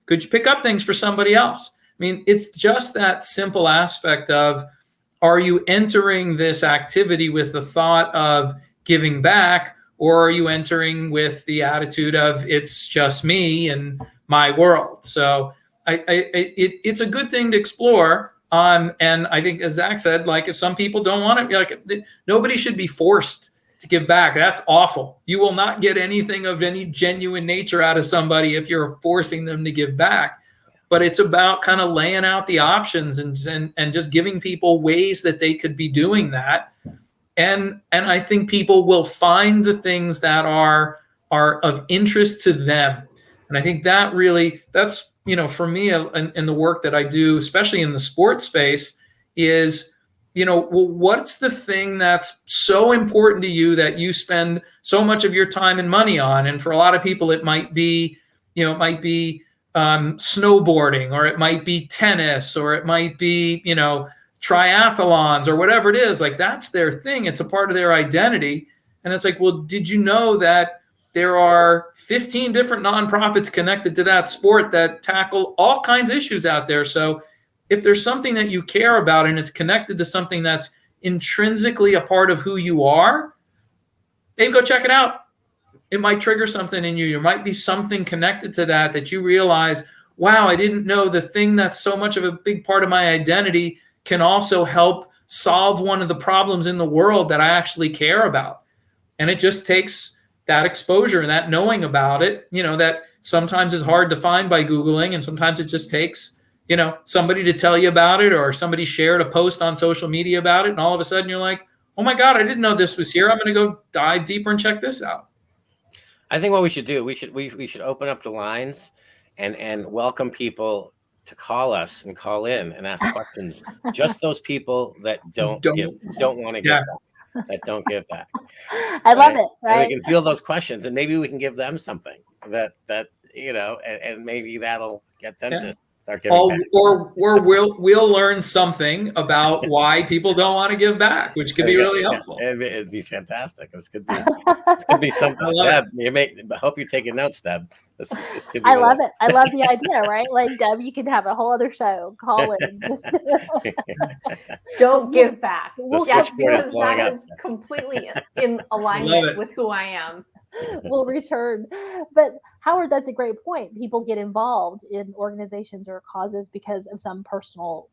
Could you pick up things for somebody else? I mean, it's just that simple aspect of, are you entering this activity with the thought of giving back, or are you entering with the attitude of, it's just me and my world? So it's a good thing to explore. And I think, as Zach said, like, if some people don't want to, like, nobody should be forced to give back. That's awful. You will not get anything of any genuine nature out of somebody if you're forcing them to give back. But it's about kind of laying out the options and just giving people ways that they could be doing that. And I think people will find the things that are of interest to them. And I think that's for me, in the work that I do, especially in the sports space, is, well, what's the thing that's so important to you that you spend so much of your time and money on? And for a lot of people, it might be, snowboarding, or it might be tennis, or it might be, triathlons, or whatever it is. Like, that's their thing. It's a part of their identity. And it's like, well, did you know that there are 15 different nonprofits connected to that sport that tackle all kinds of issues out there? So if there's something that you care about and it's connected to something that's intrinsically a part of who you are, maybe go check it out. It might trigger something in you. There might be something connected to that you realize, wow, I didn't know the thing that's so much of a big part of my identity can also help solve one of the problems in the world that I actually care about. And it just takes that exposure and that knowing about it, that sometimes is hard to find by Googling, and sometimes it just takes, somebody to tell you about it, or somebody shared a post on social media about it, and all of a sudden you're like, oh my God, I didn't know this was here. I'm going to go dive deeper and check this out. I think what we should do, we should open up the lines and welcome people to call us and call in and ask questions. Just those people that don't want to give back, that don't give back. I love it. Right? And we can feel those questions, and maybe we can give them something that and maybe that'll get them to start giving back. Or we'll learn something about why people don't want to give back, which could be really helpful. It'd be fantastic. This could be something. Deb, I hope you're taking notes, Deb. This could be. I love it. I love the idea, right? Like, Deb, you could have a whole other show. Call it. Just don't give back. Yes, because that is completely in alignment with who I am. We'll return. But Howard, that's a great point. People get involved in organizations or causes because of some personal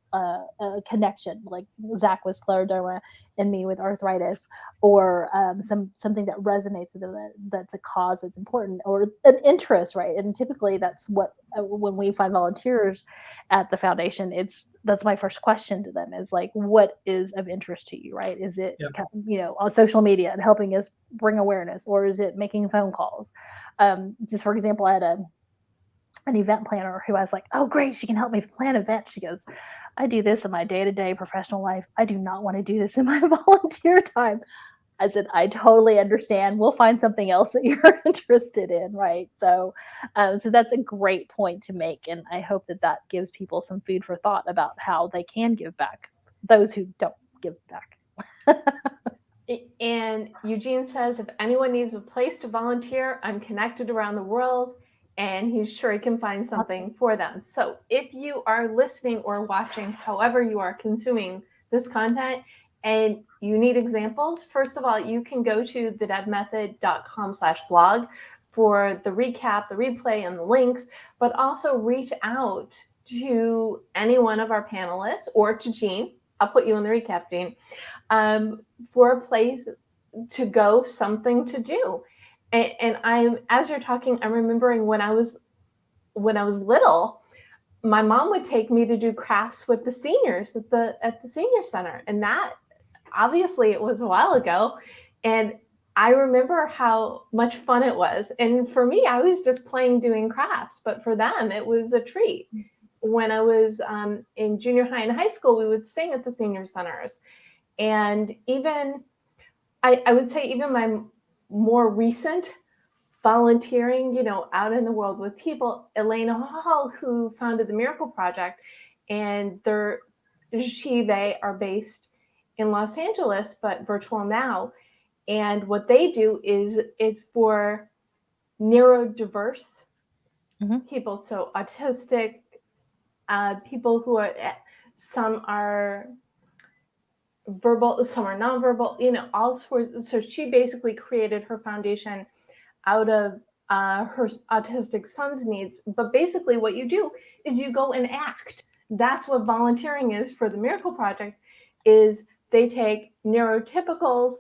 connection, like Zach with scleroderma and me with arthritis, or something that resonates with them, that's a cause that's important, or an interest, right? And typically that's what, when we find volunteers at the foundation, that's my first question to them is like, what is of interest to you, right? Is it, on social media and helping us bring awareness, or is it making phone calls? Just for example, I had an event planner who I was like, oh, great, she can help me plan events. She goes, I do this in my day-to-day professional life. I do not want to do this in my volunteer time. I said, I totally understand. We'll find something else that you're interested in, right? So that's a great point to make. And I hope that gives people some food for thought about how they can give back, those who don't give back. And Eugene says, if anyone needs a place to volunteer, I'm connected around the world, and he's sure he can find something for them. So if you are listening or watching, however you are consuming this content and you need examples, first of all, you can go to thedebmethod.com/blog for the recap, the replay, and the links, but also reach out to any one of our panelists or to Jean. I'll put you in the recap, Jean, for a place to go, something to do. And I'm, as you're talking, I'm remembering when I was little, my mom would take me to do crafts with the seniors at the senior center, and that obviously it was a while ago, and I remember how much fun it was. And for me, I was just playing doing crafts, but for them, it was a treat. When I was in junior high and high school, we would sing at the senior centers, and even I would say even my more recent volunteering, out in the world with people, Elena Hall, who founded the Miracle Project, and they are based in Los Angeles, but virtual now. And what they do is for neurodiverse people, so autistic, people who are, some are verbal, some are nonverbal, all sorts. So she basically created her foundation out of her autistic son's needs. But basically what you do is you go and act. That's what volunteering is for the Miracle Project, is they take neurotypicals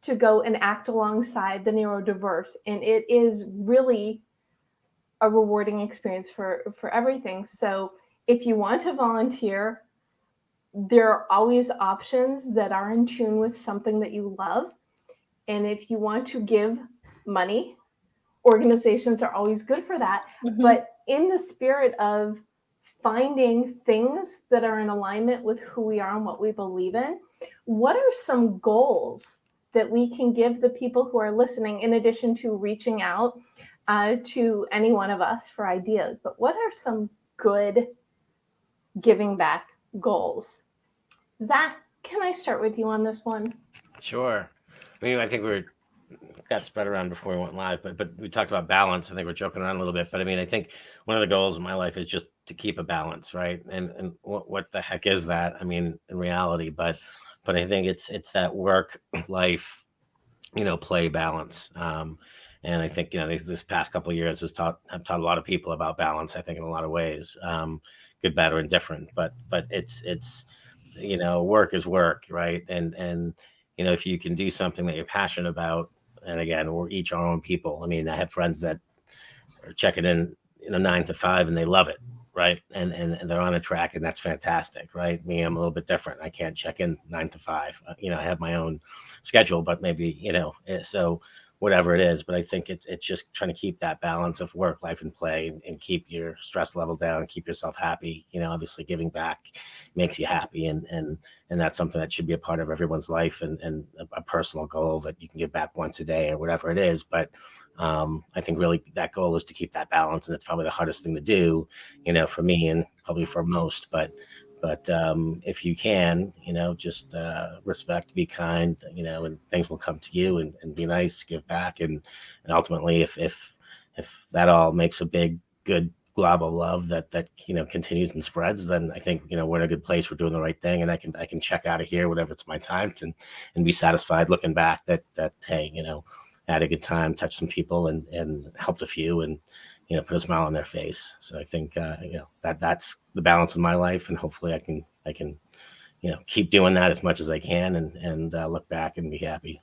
to go and act alongside the neurodiverse. And it is really a rewarding experience for everything. So if you want to volunteer, there are always options that are in tune with something that you love. And if you want to give money, organizations are always good for that. But in the spirit of finding things that are in alignment with who we are and what we believe in, what are some goals that we can give the people who are listening, in addition to reaching out to any one of us for ideas? But what are some good giving back goals? Zach, can I start with you on this one? Sure. I mean, I think we got spread around before we went live, but we talked about balance. I think we're joking around a little bit, but I mean, I think one of the goals in my life is just to keep a balance, right? And what the heck is that? I mean, in reality, but I think it's that work life, play balance. And I think, this past couple of years have taught a lot of people about balance, I think, in a lot of ways, good, bad, or indifferent, but it's work is work, right? And if you can do something that you're passionate about, and again, we're each our own people. I mean, I have friends that are checking in, 9 to 5 and they love it, right? And they're on a track, and that's fantastic, right? Me, I'm a little bit different. I can't check in 9 to 5. I have my own schedule, but maybe, so whatever it is. But I think it's just trying to keep that balance of work, life, and play, and keep your stress level down, and keep yourself happy. Obviously giving back makes you happy, and that's something that should be a part of everyone's life, and a personal goal that you can give back once a day or whatever it is. But I think really that goal is to keep that balance, and it's probably the hardest thing to do, for me and probably for most. But if you can, just respect, be kind, and things will come to you, and be nice, give back, and ultimately, if that all makes a big, good glob of love that continues and spreads, then I think we're in a good place. We're doing the right thing, and I can check out of here whenever it's my time, and be satisfied looking back that hey, I had a good time, touched some people, and helped a few, and put a smile on their face. So I think that's the balance in my life, and hopefully I can keep doing that as much as I can, and look back and be happy.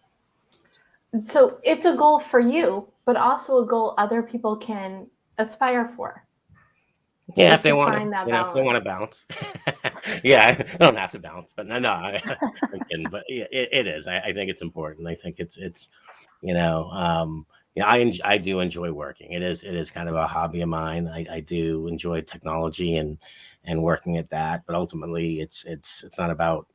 So it's a goal for you, but also a goal other people can aspire for. Yeah, if they want to, if they want to balance. Yeah, I don't have to balance, but no, I'm kidding. But it is. I think it's important. I think it's I do enjoy working. It is kind of a hobby of mine. I do enjoy technology and working at that, but ultimately it's not about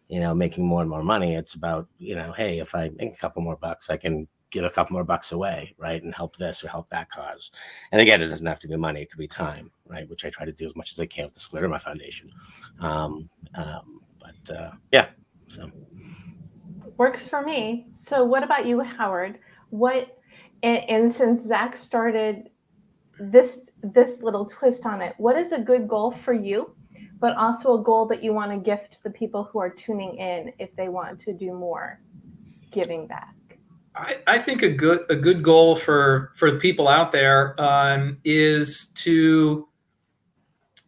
making more and more money. It's about hey, if I make a couple more bucks, I can give a couple more bucks away, right, and help this or help that cause. And again, it doesn't have to be money; it could be time, right, which I try to do as much as I can with the Scleroderma Foundation. Yeah, so works for me. So what about you, Howard? And since Zach started this little twist on it, what is a good goal for you, but also a goal that you want to gift the people who are tuning in if they want to do more giving back? I think a good goal for the people out there is to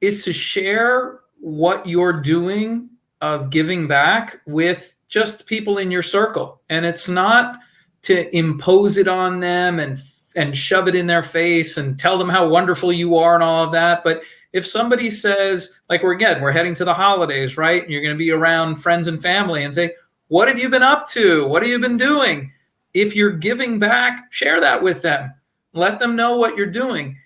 share what you're doing of giving back with just people in your circle, and it's not to impose it on them and shove it in their face and tell them how wonderful you are and all of that. But if somebody says, like, we're heading to the holidays, right? And you're going to be around friends and family and say, what have you been up to? What have you been doing? If you're giving back, share that with them. Let them know what you're doing.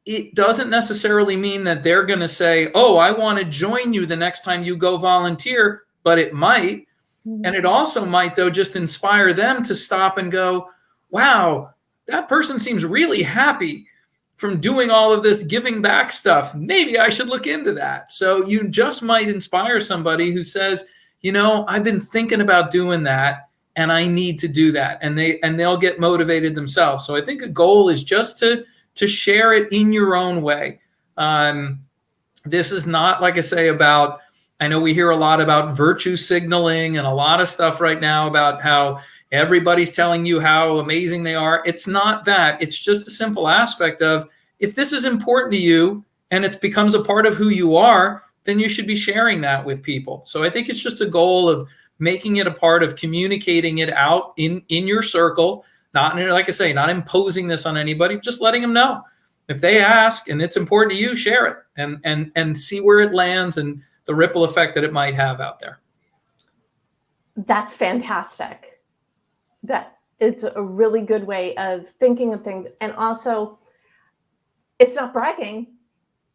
It doesn't necessarily mean that they're going to say, oh, I want to join you the next time you go volunteer, but it might. And it also might, though, just inspire them to stop and go, wow, that person seems really happy from doing all of this giving back stuff. Maybe I should look into that. So you just might inspire somebody who says, I've been thinking about doing that, and I need to do that. And they'll get motivated themselves. So I think a goal is just to share it in your own way. This is not, like I say, I know we hear a lot about virtue signaling and a lot of stuff right now about how everybody's telling you how amazing they are. It's not that. It's just a simple aspect of, if this is important to you and it becomes a part of who you are, then you should be sharing that with people. So I think it's just a goal of making it a part of communicating it out in your circle, not, like I say, not imposing this on anybody, just letting them know. If they ask and it's important to you, share it and see where it lands and the ripple effect that it might have out there. That's fantastic. That is a really good way of thinking of things. And also, it's not bragging.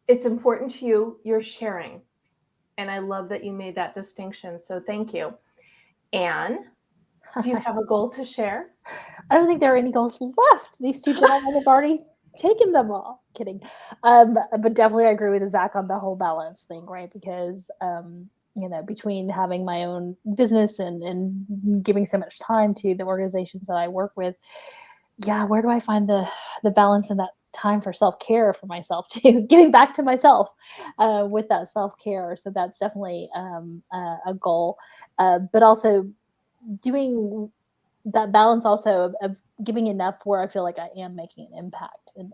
It's important to you. You're sharing. And I love that you made that distinction. So thank you. Anne, do you have a goal to share? I don't think there are any goals left. These two gentlemen have already taken them all. Kidding. But definitely I agree with Zach on the whole balance thing, right? Because, between having my own business and giving so much time to the organizations that I work with, where do I find the balance in that time for self-care for myself too, giving back to myself with that self-care. So that's definitely a goal, but also doing that balance also of giving enough where I feel like I am making an impact, and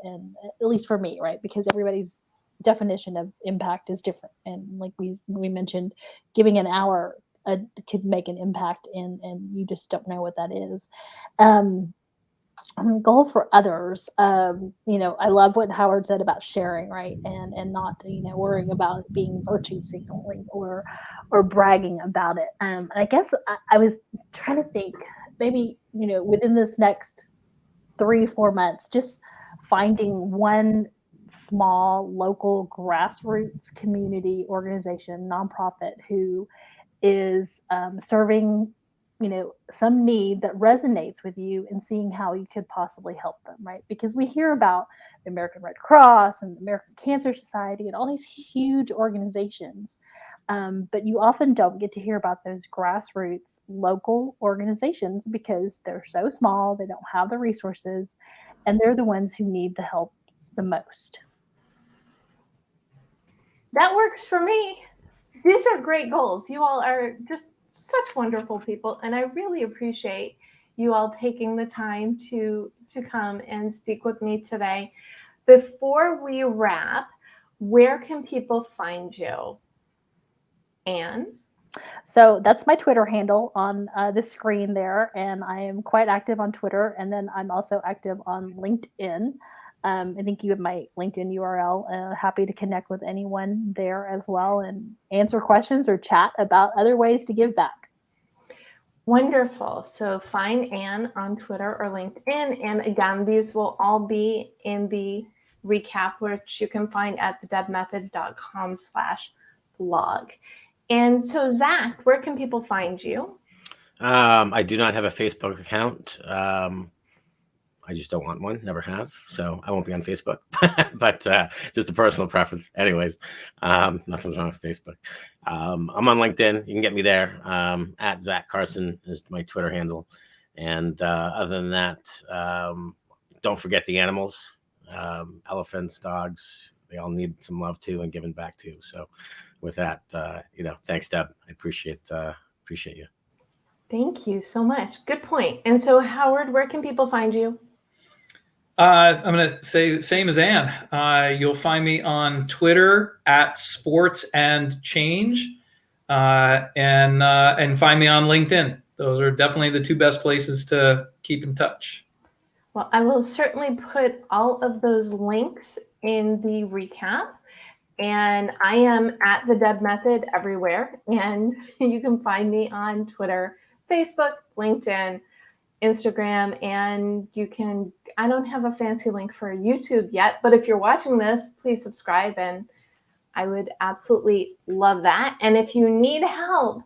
at least for me, right? Because everybody's definition of impact is different. And like we mentioned, giving an hour could make an impact, and you just don't know what that is. Goal for others. I love what Howard said about sharing, right? And not, worrying about being virtue signaling or bragging about it. And I guess I was trying to think, maybe, within this next 3-4 months, just finding one small local grassroots community organization, nonprofit, who is serving some need that resonates with you, and seeing how you could possibly help them, right? Because we hear about the American Red Cross and the American Cancer Society and all these huge organizations, but you often don't get to hear about those grassroots local organizations because they're so small, they don't have the resources, and they're the ones who need the help the most. That works for me. These are great goals. You all are just such wonderful people, and I really appreciate you all taking the time to come and speak with me today. Before we wrap, where can people find you? Anne? So that's my Twitter handle on the screen there, and I am quite active on Twitter, and then I'm also active on LinkedIn. I think you have my LinkedIn URL. Happy to connect with anyone there as well and answer questions or chat about other ways to give back. Wonderful. So find Anne on Twitter or LinkedIn. And again, these will all be in the recap, which you can find at thedebmethod.com/blog. And so, Zach, where can people find you? I do not have a Facebook account. I just don't want one, never have. So I won't be on Facebook, but just a personal preference. Anyways, nothing's wrong with Facebook. I'm on LinkedIn. You can get me there. At Zak Karsan is my Twitter handle. And other than that, don't forget the animals, elephants, dogs. They all need some love too and giving back too. So with that, thanks, Deb. I appreciate you. Thank you so much. Good point. And so, Howard, where can people find you? I'm going to say the same as Ann. You'll find me on Twitter at sportsandchange, and find me on LinkedIn. Those are definitely the two best places to keep in touch. Well, I will certainly put all of those links in the recap. And I am at the Deb Method everywhere. And you can find me on Twitter, Facebook, LinkedIn, Instagram, and I don't have a fancy link for YouTube yet, but if you're watching this, please subscribe, and I would absolutely love that. And if you need help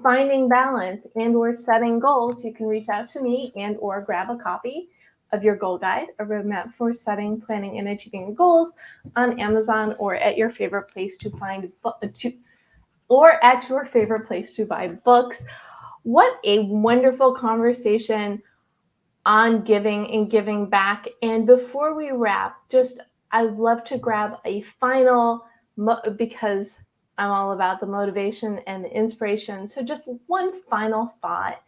finding balance and or setting goals, you can reach out to me and or grab a copy of your goal guide, a roadmap for setting, planning, and achieving goals on Amazon or at your favorite place to buy books. What a wonderful conversation on giving and giving back. And before we wrap, I'd love to grab a final, because I'm all about the motivation and the inspiration. So just one final thought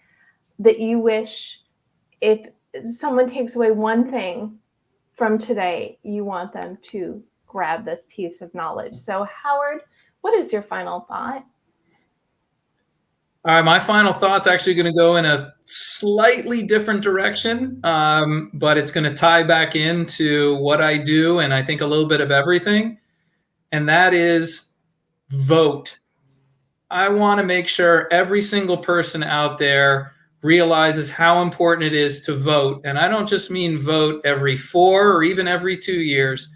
that you wish, if someone takes away one thing from today, you want them to grab this piece of knowledge. So Howard, what is your final thought? All right, my final thought's actually going to go in a slightly different direction, but it's going to tie back into what I do, and I think a little bit of everything, and that is vote. I want to make sure every single person out there realizes how important it is to vote, and I don't just mean vote every 4 or even every 2 years.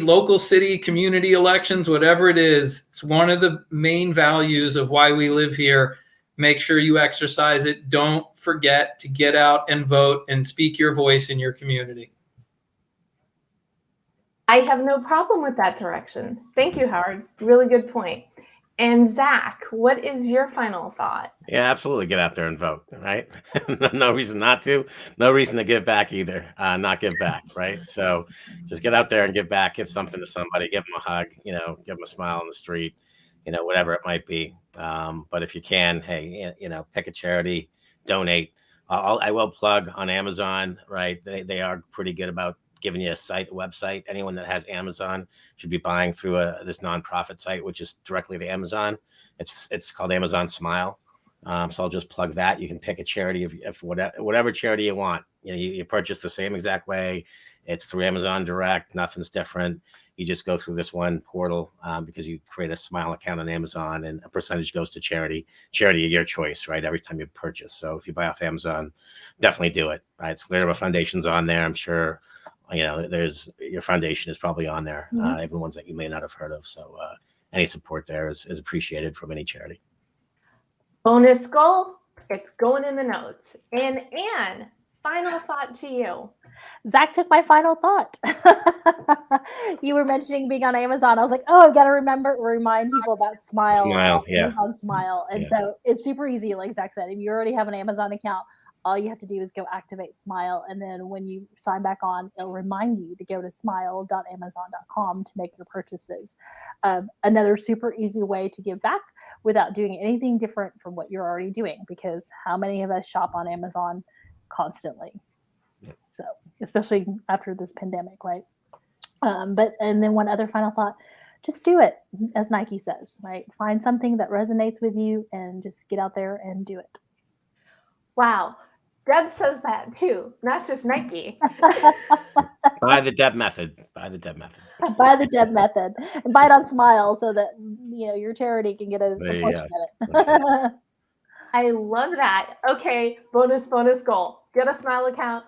Local city, community elections, whatever it is, it's one of the main values of why we live here. Make sure you exercise it. Don't forget to get out and vote and speak your voice in your community. I have no problem with that direction. Thank you, Howard. Really good point. And Zak, what is your final thought? Yeah, absolutely. Get out there and vote, right? No reason not to. No reason to give back either. Not give back, right? So just get out there and give back. Give something to somebody. Give them a hug. Give them a smile on the street. Whatever it might be. But if you can, hey, pick a charity, donate. I will plug on Amazon, right? They are pretty good about giving you a website. Anyone that has Amazon should be buying through this nonprofit site, which is directly to Amazon. It's called Amazon Smile. So I'll just plug that. You can pick a charity of whatever charity you want. You purchase the same exact way. It's through Amazon Direct. Nothing's different. You just go through this one portal because you create a Smile account on Amazon, and a percentage goes to charity of your choice, right? Every time you purchase. So if you buy off Amazon, definitely do it, right? Scleroderma Foundation's on there. I'm sure there's your foundation is probably on there, even ones that you may not have heard of. So any support there is appreciated from any charity. Bonus goal, it's going in the notes. And Ann, final thought to you. Zak took my final thought. You were mentioning being on Amazon. I was like, oh, I've got to remind people about Smile. Amazon Smile. And so it's super easy, like Zak said. If you already have an Amazon account, all you have to do is go activate Smile. And then when you sign back on, it'll remind you to go to smile.amazon.com to make your purchases. Another super easy way to give back without doing anything different from what you're already doing, because how many of us shop on Amazon constantly? So especially after this pandemic, right? And then one other final thought, just do it, as Nike says, right? Find something that resonates with you and just get out there and do it. Wow. Deb says that too, not just Nike. Buy the Deb method. Buy the Deb method. Buy the Deb method. And buy it on Smile so that your charity can get a portion of it. Right. I love that. Okay, bonus goal. Get a Smile account,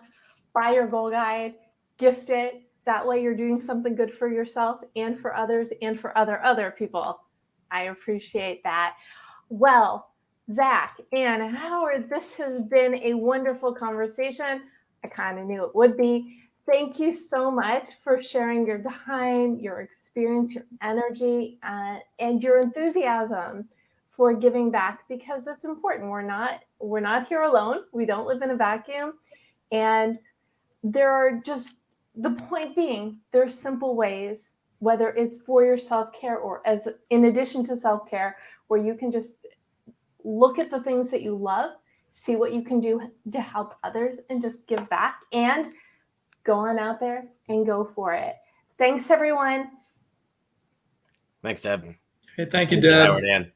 buy your goal guide, gift it. That way you're doing something good for yourself and for others and for other people. I appreciate that. Well, Zak and Howard, this has been a wonderful conversation. I kind of knew it would be. Thank you so much for sharing your time, your experience, your energy, and your enthusiasm for giving back, because it's important. We're not here alone. We don't live in a vacuum. And there are just, the point being, there are simple ways whether it's for your self-care or as in addition to self-care, where you can just look at the things that you love, see what you can do to help others, and just give back, and go on out there and go for it. Thanks, everyone. Thanks, Deb. Hey, thank Nice to you, meet Deb. Howard, Ann.